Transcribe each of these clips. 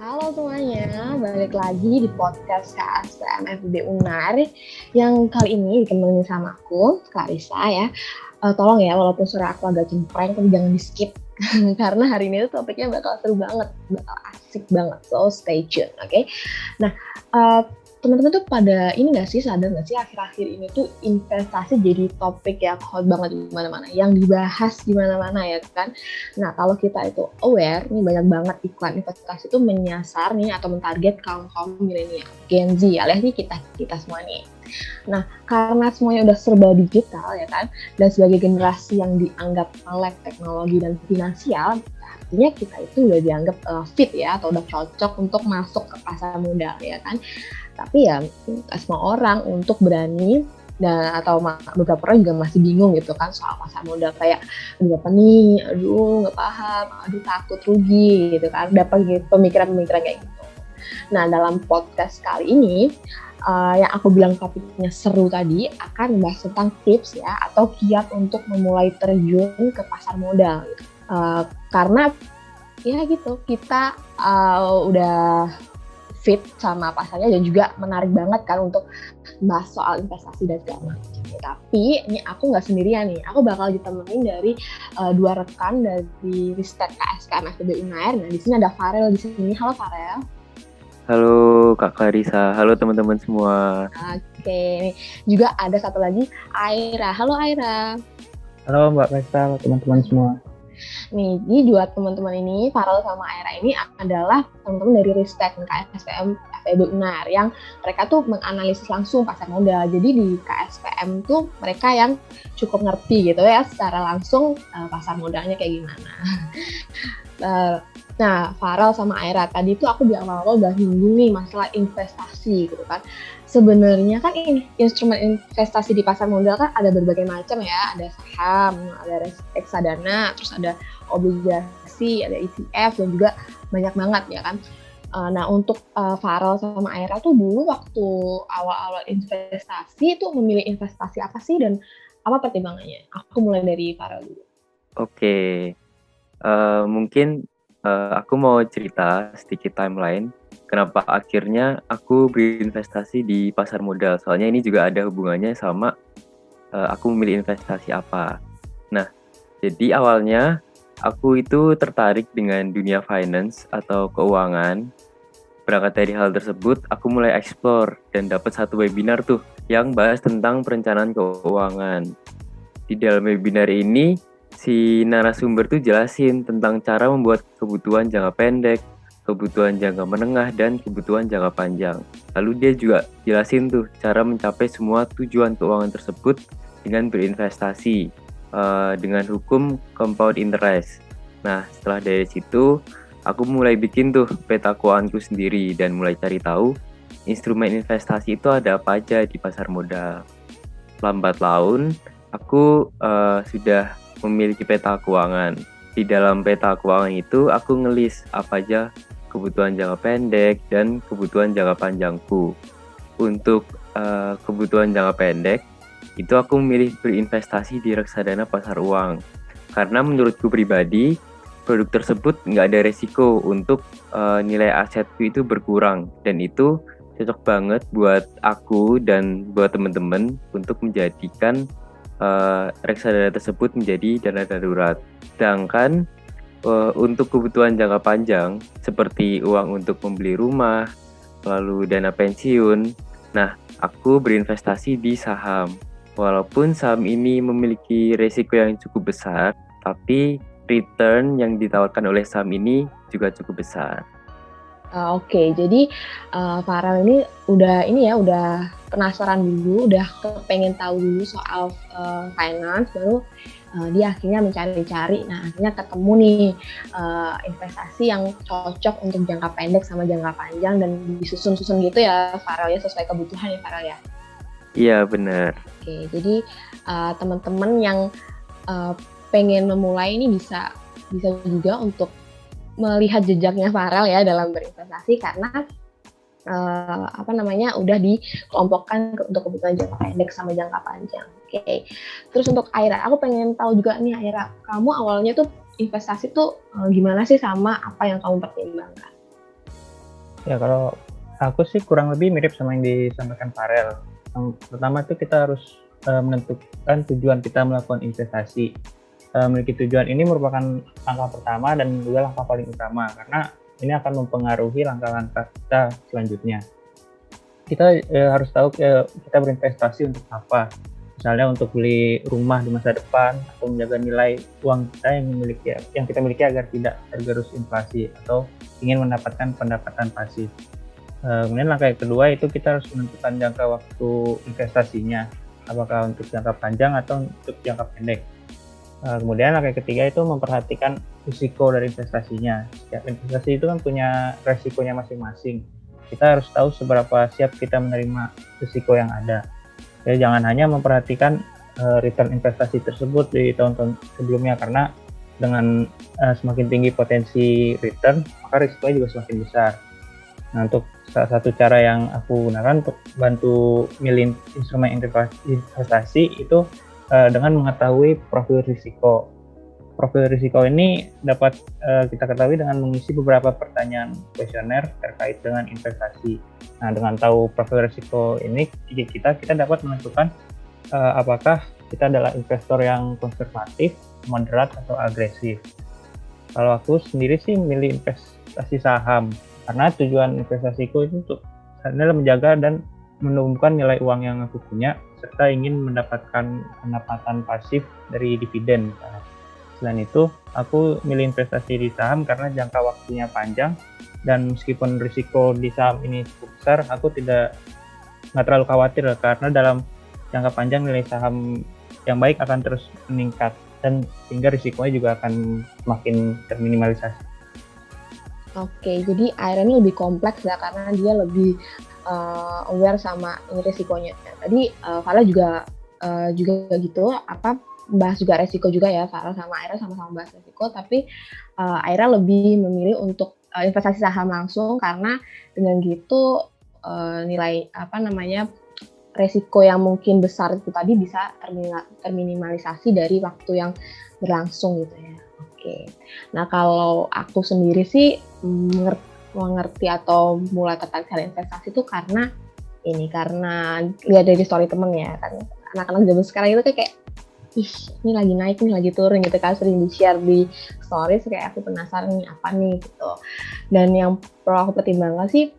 Halo semuanya, balik lagi di podcast KSPM FEB Unar yang kali ini ditemenin sama aku, Clarissa ya. Tolong ya, walaupun suara aku agak cempreng, tapi jangan di skip karena hari ini tuh topiknya bakal seru banget, bakal asik banget, so stay tune, oke? Nah, uh, teman-teman tuh pada ini nggak sih, sadar nggak sih akhir-akhir ini tuh investasi jadi topik yang hot banget di mana-mana, yang dibahas di mana-mana ya kan? Nah, kalau kita itu aware, nih banyak banget iklan investasi itu menyasar nih atau mentarget kaum milenial, Gen Z, alias nih kita semua nih. Nah, karena semuanya udah serba digital ya kan, dan sebagai generasi yang dianggap melek teknologi dan finansial, artinya kita itu udah dianggap fit ya, atau udah cocok untuk masuk ke pasar modal ya kan. Tapi ya gak semua orang untuk berani dan atau beberapa orang juga masih bingung gitu kan soal pasar modal, kayak aduh apa nih, aduh nggak paham, aduh takut rugi gitu kan, dapat gitu, pemikiran-pemikiran kayak gitu. Nah, dalam podcast kali ini yang aku bilang topiknya seru tadi akan membahas tentang tips ya atau kiat untuk memulai terjun ke pasar modal gitu. Karena ya gitu, kita udah fit sama pasarnya dan juga menarik banget kan untuk bahas soal investasi dan segala macam. Tapi ini aku nggak sendirian nih, aku bakal ditemenin dari dua rekan dari Ristek KSKM FEB Unair. Nah, di sini ada Farel di sini. Halo Farel. Halo Kak Clarissa, halo teman-teman semua. Oke, nih juga ada satu lagi Aira. Halo Aira. Halo Mbak Faisal, teman-teman semua. Nih, jadi dua teman-teman ini, Farel sama Aira ini adalah teman-teman dari Ristek KSPM FEB Unar yang mereka tuh menganalisis langsung pasar modal. Jadi di KSPM tuh mereka yang cukup ngerti gitu ya secara langsung pasar modalnya kayak gimana. Nah, Farel sama Aira tadi tuh aku di awal-awal udah nyinggung nih masalah investasi gitu kan. Sebenarnya kan ini instrumen investasi di pasar modal kan ada berbagai macam ya, ada saham, ada reksadana, terus ada obligasi, ada ETF dan juga banyak banget ya kan. Nah, untuk Farel sama Aira tuh dulu waktu awal-awal investasi tuh memilih investasi apa sih dan apa pertimbangannya? Aku mulai dari Farel dulu. Oke, mungkin aku mau cerita sedikit timeline kenapa akhirnya aku berinvestasi di pasar modal. Soalnya ini juga ada hubungannya sama aku memilih investasi apa. Nah, jadi awalnya aku itu tertarik dengan dunia finance atau keuangan. Berangkat dari hal tersebut, aku mulai explore dan dapat satu webinar tuh yang bahas tentang perencanaan keuangan. Di dalam webinar ini, si narasumber tuh jelasin tentang cara membuat kebutuhan jangka pendek, kebutuhan jangka menengah, dan kebutuhan jangka panjang. Lalu dia juga jelasin tuh cara mencapai semua tujuan keuangan tersebut dengan berinvestasi dengan hukum compound interest. Nah, setelah dari situ, aku mulai bikin tuh peta keuanganku sendiri dan mulai cari tahu instrumen investasi itu ada apa aja di pasar modal. Lambat laun, aku sudah memiliki peta keuangan. Di dalam peta keuangan itu, aku ngelis apa aja kebutuhan jangka pendek dan kebutuhan jangka panjangku. Untuk kebutuhan jangka pendek, itu aku memilih berinvestasi di reksadana pasar uang. Karena menurutku pribadi, produk tersebut nggak ada resiko untuk nilai asetku itu berkurang. Dan itu cocok banget buat aku dan buat teman-teman untuk menjadikan reksadana tersebut menjadi dana darurat. Sedangkan untuk kebutuhan jangka panjang seperti uang untuk membeli rumah, lalu dana pensiun, nah aku berinvestasi di saham. Walaupun saham ini memiliki risiko yang cukup besar, tapi return yang ditawarkan oleh saham ini juga cukup besar. Oke, jadi Farel ini udah penasaran dulu, udah pengen tahu dulu soal finance, baru dia akhirnya mencari-cari, nah akhirnya ketemu nih investasi yang cocok untuk jangka pendek sama jangka panjang dan disusun-susun gitu ya Farel ya, sesuai kebutuhan ya Farel ya. Iya benar. Oke, jadi teman-teman yang pengen memulai ini bisa juga untuk melihat jejaknya Farel ya dalam berinvestasi karena udah dikelompokkan untuk kebutuhan jangka pendek sama jangka panjang. Oke. Terus untuk Aira, aku pengen tahu juga nih Aira, kamu awalnya tuh investasi tuh gimana sih sama apa yang kamu pertimbangkan? Ya kalau aku sih kurang lebih mirip sama yang disampaikan Farel. Yang pertama tuh kita harus menentukan tujuan kita melakukan investasi. Memiliki tujuan ini merupakan langkah pertama dan juga langkah paling utama karena ini akan mempengaruhi langkah-langkah kita selanjutnya. Kita harus tahu kita berinvestasi untuk apa. Misalnya untuk beli rumah di masa depan atau menjaga nilai uang kita yang kita miliki agar tidak tergerus inflasi atau ingin mendapatkan pendapatan pasif. Kemudian langkah yang kedua itu kita harus menentukan jangka waktu investasinya, apakah untuk jangka panjang atau untuk jangka pendek. Kemudian langkah ketiga itu memperhatikan risiko dari investasinya. Setiap investasi itu kan punya resikonya masing-masing. Kita harus tahu seberapa siap kita menerima risiko yang ada. Ya, jangan hanya memperhatikan return investasi tersebut di tahun-tahun sebelumnya karena dengan semakin tinggi potensi return, maka risikonya juga semakin besar. Nah, untuk salah satu cara yang aku gunakan untuk bantu milih instrumen investasi itu dengan mengetahui profil risiko. Profil risiko ini dapat kita ketahui dengan mengisi beberapa pertanyaan kuesioner terkait dengan investasi. Nah, dengan tahu profil risiko ini, kita dapat menentukan apakah kita adalah investor yang konservatif, moderat, atau agresif. Kalau aku sendiri sih milih investasi saham, karena tujuan investasiku itu untuk adalah menjaga dan menumbuhkan nilai uang yang aku punya, serta ingin mendapatkan pendapatan pasif dari dividen. Selain itu, aku milih investasi di saham karena jangka waktunya panjang, dan meskipun risiko di saham ini cukup besar, aku nggak terlalu khawatir karena dalam jangka panjang nilai saham yang baik akan terus meningkat dan sehingga risikonya juga akan semakin terminimalisasi. Oke, jadi Aira ini lebih kompleks ya karena dia lebih aware sama ini resikonya. Tadi Farah juga gitu, bahas juga resiko juga ya. Farah sama Aira sama-sama bahas resiko, tapi Aira lebih memilih untuk investasi saham langsung karena dengan gitu nilai resiko yang mungkin besar itu tadi bisa terminimalisasi dari waktu yang berlangsung gitu ya. Oke. Nah, kalau aku sendiri sih mengerti atau mulai tertarik dengan investasi itu karena lihat dari story temen ya kan, anak-anak zaman sekarang itu kayak ini lagi naik nih, lagi turun gitu kan, sering di-share di stories, kayak aku penasaran nih apa nih gitu. Dan yang perlu aku pertimbangkan sih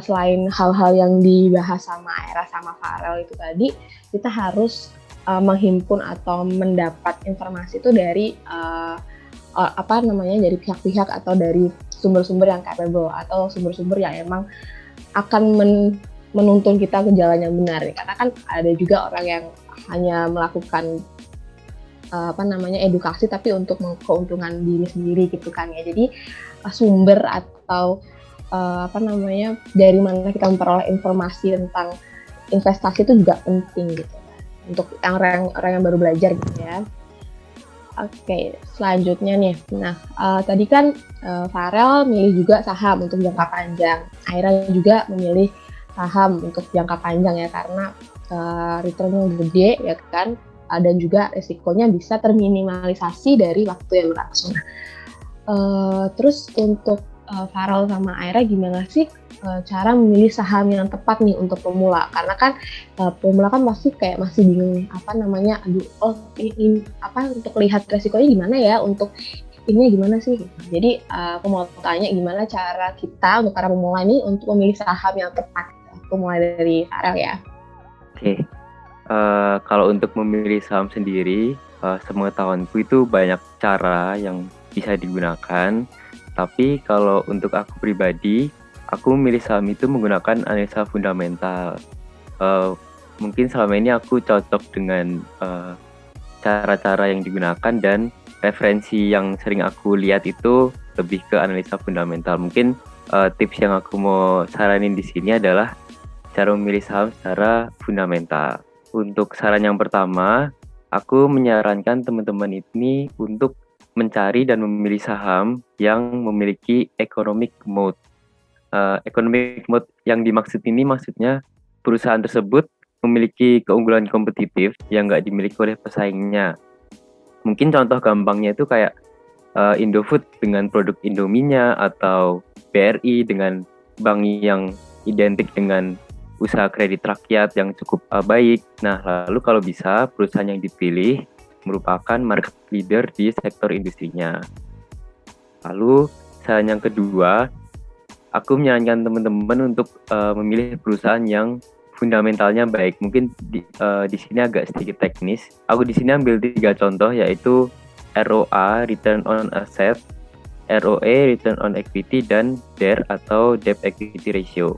selain hal-hal yang dibahas sama Aira sama Farel itu tadi, kita harus menghimpun atau mendapat informasi itu dari dari pihak-pihak atau dari sumber-sumber yang capable atau sumber-sumber yang emang akan menuntun kita ke jalan yang benar. Karena kan ada juga orang yang hanya melakukan edukasi tapi untuk keuntungan diri sendiri gitu kan ya. Jadi sumber atau dari mana kita memperoleh informasi tentang investasi itu juga penting gitu untuk orang yang baru belajar gitu ya. Oke, selanjutnya nih. Nah, tadi kan Farel milih juga saham untuk jangka panjang. Aira juga memilih saham untuk jangka panjang ya karena returnnya gede ya kan, dan juga risikonya bisa terminimalisasi dari waktu yang berlangsung. Terus untuk Farel sama Aira gimana sih cara memilih saham yang tepat nih untuk pemula? Karena kan pemula kan pasti kayak masih bingung nih untuk lihat resikonya gimana ya, untuk ini gimana sih? Jadi aku mau tanya gimana cara kita untuk para pemula ini untuk memilih saham yang tepat. Aku mulai dari Farel ya. Oke. Kalau untuk memilih saham sendiri, sepengetahuanku itu banyak cara yang bisa digunakan. Tapi kalau untuk aku pribadi, aku memilih saham itu menggunakan analisa fundamental. Mungkin selama ini aku cocok dengan cara-cara yang digunakan dan referensi yang sering aku lihat itu lebih ke analisa fundamental. Mungkin tips yang aku mau saranin di sini adalah cara memilih saham secara fundamental. Untuk saran yang pertama, aku menyarankan teman-teman ini untuk mencari dan memilih saham yang memiliki economic mode. Economic mode yang dimaksud ini maksudnya perusahaan tersebut memiliki keunggulan kompetitif yang nggak dimiliki oleh pesaingnya. Mungkin contoh gampangnya itu kayak Indofood dengan produk Indominya atau BRI dengan bank yang identik dengan usaha kredit rakyat yang cukup baik. Nah, lalu kalau bisa perusahaan yang dipilih merupakan market leader di sektor industrinya. Lalu saran yang kedua, aku menyarankan teman-teman untuk memilih perusahaan yang fundamentalnya baik. Mungkin di sini agak sedikit teknis. Aku di sini ambil 3 contoh, yaitu ROA, Return on Asset, ROE, Return on Equity, dan DER atau Debt Equity Ratio.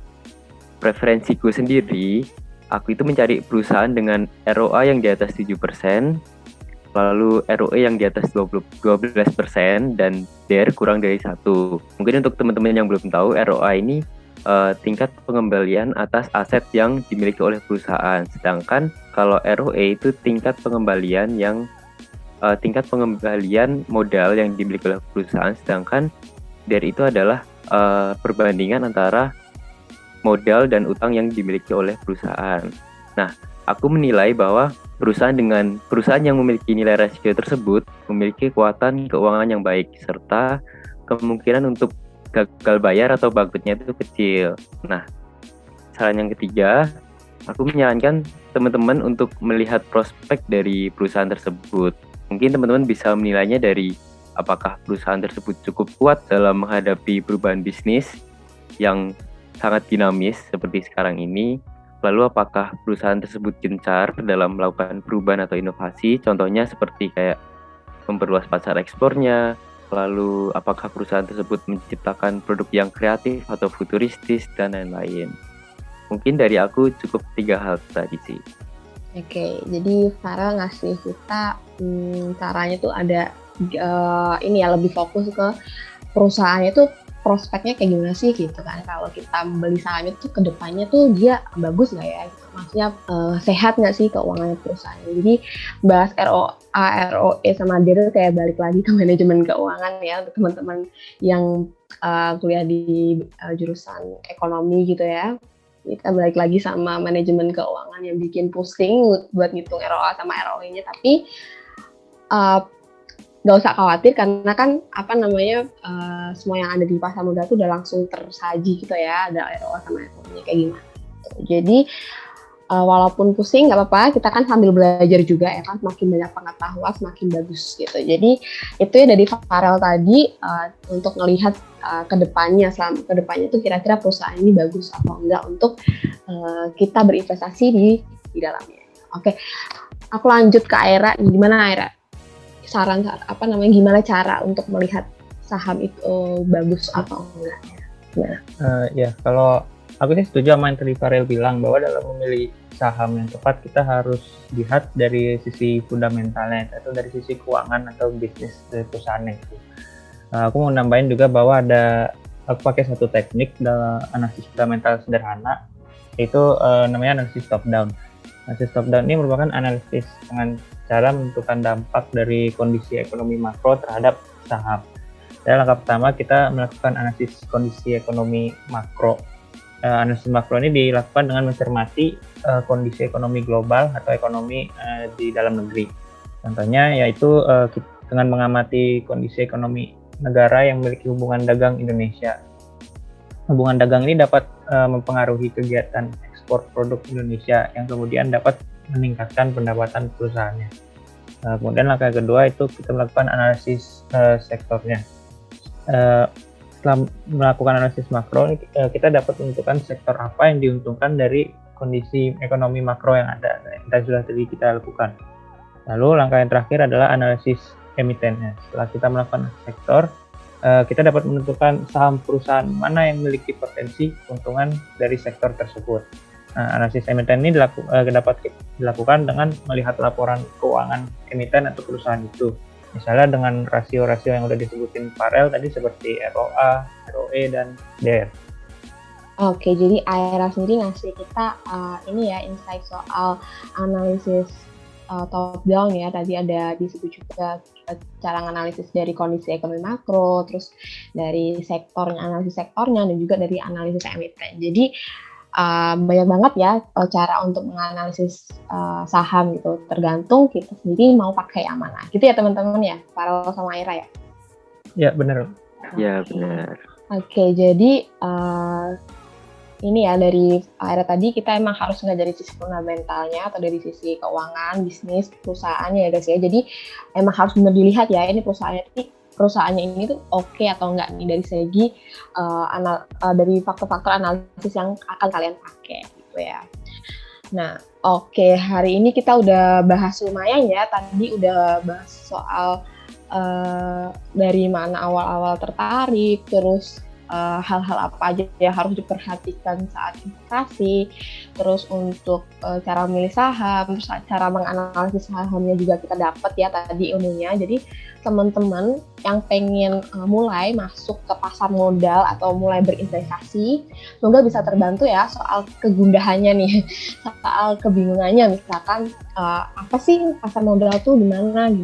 Preferensiku sendiri, aku itu mencari perusahaan dengan ROA yang di atas 7%, lalu ROE yang di atas 12%, dan DER kurang dari 1. Mungkin untuk teman-teman yang belum tahu, ROA ini tingkat pengembalian atas aset yang dimiliki oleh perusahaan. Sedangkan kalau ROE itu tingkat pengembalian modal yang dimiliki oleh perusahaan. Sedangkan DER itu adalah perbandingan antara modal dan utang yang dimiliki oleh perusahaan. Nah, aku menilai bahwa perusahaan yang memiliki nilai rasio tersebut memiliki kekuatan keuangan yang baik serta kemungkinan untuk gagal bayar atau bangkrutnya itu kecil. Nah, saran yang ketiga, aku menyarankan teman-teman untuk melihat prospek dari perusahaan tersebut. Mungkin teman-teman bisa menilainya dari apakah perusahaan tersebut cukup kuat dalam menghadapi perubahan bisnis yang sangat dinamis seperti sekarang ini. Lalu apakah perusahaan tersebut gencar dalam melakukan perubahan atau inovasi, contohnya seperti kayak memperluas pasar ekspornya, lalu apakah perusahaan tersebut menciptakan produk yang kreatif atau futuristis, dan lain-lain. Mungkin dari aku cukup 3 hal tadi sih. Oke, jadi Farel ngasih kita caranya tuh ada ini ya, lebih fokus ke perusahaannya tuh prospeknya kayak gimana sih gitu kan. Kalau kita beli sahamnya tuh ke depannya tuh dia bagus nggak ya gitu. Maksudnya sehat nggak sih keuangan perusahaannya. Jadi bahas ROA, ROE sama DER kayak balik lagi ke manajemen keuangan ya untuk teman-teman yang kuliah di jurusan ekonomi gitu ya. Kita balik lagi sama manajemen keuangan yang bikin pusing buat ngitung ROA sama ROE-nya. Tapi nggak usah khawatir karena kan semua yang ada di pasar modal itu udah langsung tersaji gitu ya, ada ROA sama ROE-nya kayak gimana. Jadi walaupun pusing nggak apa-apa, kita kan sambil belajar juga ya kan, semakin banyak pengetahuan semakin bagus gitu. Jadi itu ya dari Farel tadi untuk ngelihat kedepannya tuh kira-kira perusahaan ini bagus atau enggak untuk kita berinvestasi di dalamnya. Oke, aku lanjut ke Aira. Gimana Aira? Saran gimana cara untuk melihat saham itu bagus atau enggak? Ya, kalau aku sih setuju sama yang tadi Farel bilang bahwa dalam memilih saham yang tepat kita harus lihat dari sisi fundamentalnya atau dari sisi keuangan atau bisnis dari perusahaannya itu. Aku mau nambahin juga bahwa aku pakai satu teknik dalam analisis fundamental sederhana, yaitu namanya analisis top down. Analisis top down ini merupakan analisis dengan cara menentukan dampak dari kondisi ekonomi makro terhadap saham. Dan langkah pertama kita melakukan analisis kondisi ekonomi makro. Analisis makro ini dilakukan dengan mencermati kondisi ekonomi global atau ekonomi di dalam negeri. Contohnya yaitu dengan mengamati kondisi ekonomi negara yang memiliki hubungan dagang Indonesia. Hubungan dagang ini dapat mempengaruhi kegiatan ekspor produk Indonesia yang kemudian dapat meningkatkan pendapatan perusahaannya. Kemudian langkah kedua itu kita melakukan analisis sektornya. Setelah melakukan analisis makro, kita dapat menentukan sektor apa yang diuntungkan dari kondisi ekonomi makro yang ada. Yang sudah tadi kita lakukan. Lalu langkah yang terakhir adalah analisis emitennya. Setelah kita melakukan sektor, kita dapat menentukan saham perusahaan mana yang memiliki potensi keuntungan dari sektor tersebut. Analisis emiten ini dapat dilakukan dengan melihat laporan keuangan emiten atau perusahaan itu. Misalnya dengan rasio-rasio yang sudah disebutin Farel tadi seperti ROA, ROE, dan DER. Oke, jadi Aira sendiri ngasih kita insight soal analisis top down ya. Tadi ada disebut juga cara analisis dari kondisi ekonomi makro, terus dari analisis sektornya, dan juga dari analisis emiten. Jadi banyak banget ya cara untuk menganalisis saham gitu, tergantung kita sendiri mau pakai yang mana gitu ya teman-teman ya, Farel sama Aira ya. Ya benar. Ya benar. Oke, jadi ini ya dari akhirnya tadi kita emang harus nggak dari sisi fundamentalnya atau dari sisi keuangan, bisnis, perusahaannya ya guys ya. Jadi emang harus benar dilihat ya ini perusahaannya ini tuh oke atau enggak nih dari segi dari faktor-faktor analisis yang akan kalian pakai gitu ya. Nah, oke, hari ini kita udah bahas lumayan ya. Tadi udah bahas soal dari mana awal-awal tertarik, terus hal-hal apa aja yang harus diperhatikan saat investasi, terus untuk cara memilih saham, terus cara menganalisis sahamnya juga kita dapat ya tadi ilmunya. Jadi teman-teman yang pengen mulai masuk ke pasar modal atau mulai berinvestasi, semoga bisa terbantu ya soal kegundahannya nih, soal kebingungannya misalkan apa sih pasar modal tuh gimana.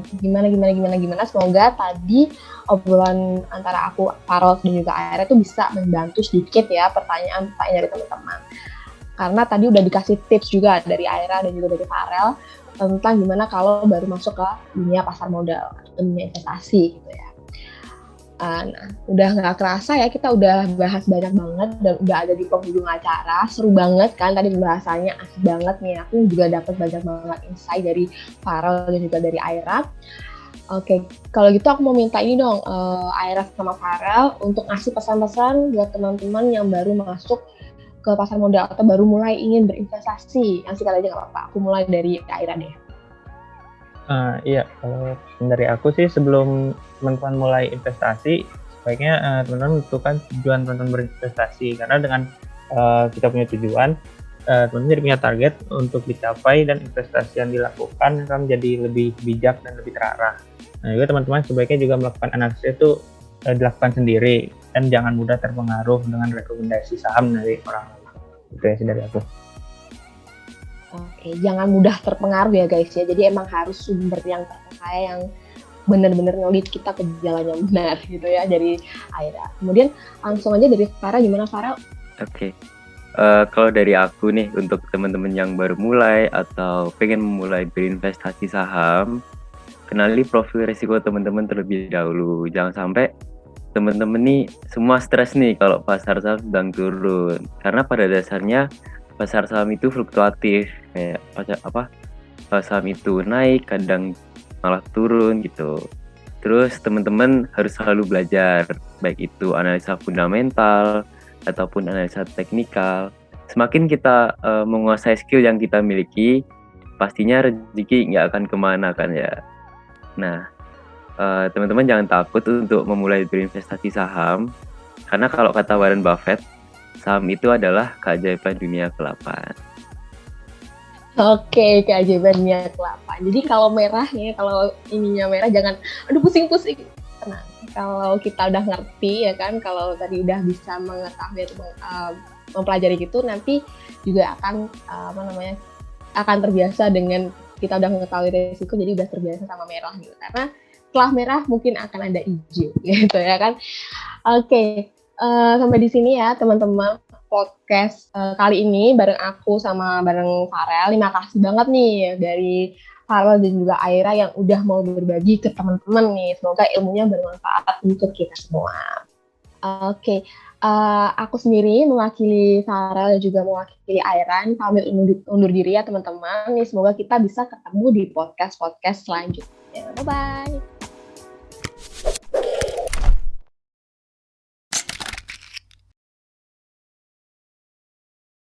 Semoga tadi obrolan antara aku, Farel dan juga Aira itu bisa membantu sedikit ya pertanyaan-pertanyaan dari teman-teman. Karena tadi udah dikasih tips juga dari Aira dan juga dari Farel tentang gimana kalau baru masuk ke dunia pasar modal atau dunia investasi gitu ya. Nah, udah nggak kerasa ya kita udah bahas banyak banget dan udah ada di penghujung acara. Seru banget kan tadi pembahasannya, asik banget nih. Aku juga dapat banyak banget insight dari Farel dan juga dari Aira. Oke, kalau gitu aku mau minta ini dong, Aira sama Farel untuk ngasih pesan-pesan buat teman-teman yang baru masuk ke pasar modal atau baru mulai ingin berinvestasi. Yang singkat aja nggak apa-apa, aku mulai dari Aira deh. Iya, kalau dari aku sih sebelum teman-teman mulai investasi, sebaiknya teman-teman menentukan tujuan teman-teman berinvestasi. Karena dengan kita punya tujuan, teman-teman jadi punya target untuk dicapai dan investasi yang dilakukan akan menjadi lebih bijak dan lebih terarah. Nah, juga teman-teman sebaiknya juga melakukan analisis itu dilakukan sendiri dan jangan mudah terpengaruh dengan rekomendasi saham dari orang lain. Itu ya sih dari aku. Oke, jangan mudah terpengaruh ya guys ya. Jadi emang harus sumber yang terpercaya yang benar-benar ngelit kita ke jalan yang benar gitu ya dari Aira. Kemudian langsung aja dari Farel, gimana Farel? Oke. Kalau dari aku nih untuk teman-teman yang baru mulai atau pengen memulai berinvestasi saham, kenali profil risiko teman-teman terlebih dahulu. Jangan sampai teman-teman nih semua stres nih kalau pasar saham sedang turun. Karena pada dasarnya pasar saham itu fluktuatif, kayak saham itu naik kadang malah turun gitu. Terus teman-teman harus selalu belajar, baik itu analisa fundamental ataupun analisa teknikal. Semakin kita menguasai skill yang kita miliki, pastinya rezeki nggak akan kemana kan ya. Nah, teman-teman jangan takut untuk memulai berinvestasi saham, karena kalau kata Warren Buffett, saham itu adalah keajaiban dunia ke-8. Oke, keajaiban dunia ke-8. Jadi kalau merah nih, kalau ininya merah jangan, aduh pusing-pusing. Tenang, kalau kita udah ngerti ya kan, kalau tadi udah bisa mengetahui atau mempelajari gitu, nanti juga akan akan terbiasa dengan kita udah mengetahui resiko, jadi udah terbiasa sama merah gitu. Karena setelah merah mungkin akan ada hijau gitu ya kan. Oke. Sampai di sini ya teman-teman podcast kali ini bareng aku sama bareng Farel. Terima kasih banget nih dari Farel dan juga Aira yang udah mau berbagi ke teman-teman nih. Semoga ilmunya bermanfaat untuk kita semua. Oke. Aku sendiri mewakili Farel dan juga mewakili Aira. Pamit undur diri ya teman-teman. Nih semoga kita bisa ketemu di podcast selanjutnya. Bye-bye.